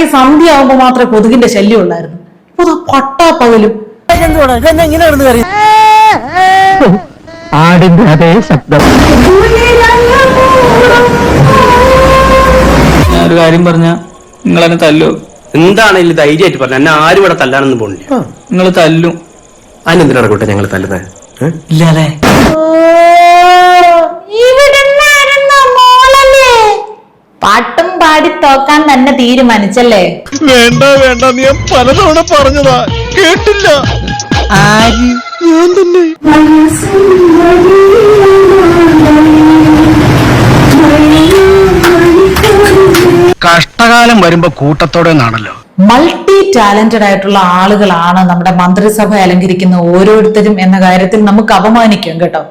പണ്ടൊക്കെ സന്ധ്യ ആവുമ്പോ മാത്രമേ കൊതുകിന്റെ ശല്യം ഉള്ളായിരുന്നു. ഇപ്പൊ പട്ടാ പകലും. ആടിന്റെ അതേ ശബ്ദം. ഞാനൊരു കാര്യം പറഞ്ഞ നിങ്ങൾ എന്നെ തല്ലോ? എന്താണ് ഇതിൽ ധൈര്യമായിട്ട് പറഞ്ഞ? എന്നെ ആരും ഇവിടെ തല്ലാനൊന്നും പോണില്ല. നിങ്ങൾ തല്ലും. അതിനെന്തിനാണ് കൂട്ടെ ഞങ്ങൾ തല്ലുന്നത്? ഇല്ലാലേ. പാട്ടും പാടി തോക്കാൻ തന്നെ തീരുമാനിച്ചല്ലേ? വേണ്ട വേണ്ട, നീ പലതവണ പറഞ്ഞതാ, കേട്ടില്ല. ആര്? ഞാൻ തന്നെ. കഷ്ടകാലം വരുമ്പോ കൂട്ടത്തോടെ നാണല്ലോ. മൾട്ടി ടാലന്റഡ് ആയിട്ടുള്ള ആളുകളാണ് നമ്മുടെ മന്ത്രിസഭ അലങ്കരിക്കുന്ന ഓരോരുത്തരും എന്ന കാര്യത്തിൽ നമുക്ക് അപമാനിക്കാം കേട്ടോ.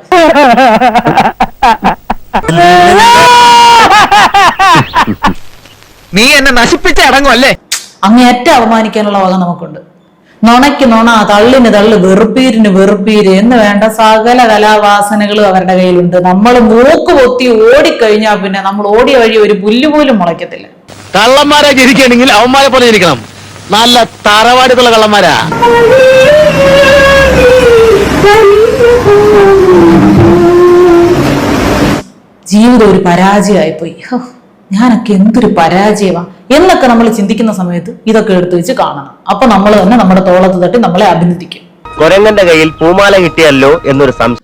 നീ എന്നെ നശിപ്പിച്ച അടങ്ങുമല്ലേ? അങ്ങേറ്റ അപമാനിക്കാനുള്ള വക നമുക്കുണ്ട്. നുണയ്ക്ക് നുണ, തള്ളിന് തള്ളു, വെറുപ്പീരിന് വെറുപ്പീര് എന്ന് വേണ്ട സകല കലാവാസനകളും അവരുടെ കയ്യിലുണ്ട്. നമ്മൾ മൂക്ക് പൊത്തി ഓടിക്കഴിഞ്ഞാൽ പിന്നെ നമ്മൾ ഓടിയ വഴി ഒരു പുല്ല് പോലും മുളയ്ക്കത്തില്ല. കള്ളന്മാരെ ജനിക്കണമെങ്കിൽ അവന്മാരെ പോലെ ജനിക്കണം. നല്ല തറവാടിത്തുള്ള കള്ളന്മാരാ. ജീവിതം ഒരു പരാജയമായിപ്പോയി. ഞാനൊക്കെ എന്തൊരു പരാജയമാ എന്നൊക്കെ നമ്മൾ ചിന്തിക്കുന്ന സമയത്ത് ഇതൊക്കെ എടുത്തു വെച്ച് കാണണം. അപ്പൊ നമ്മൾ തന്നെ നമ്മുടെ തോളത്ത് തട്ടി നമ്മളെ അഭിനന്ദിക്കും. കൊരങ്ങന്റെ കയ്യിൽ പൂമാല കിട്ടിയല്ലോ എന്നൊരു സംശയം.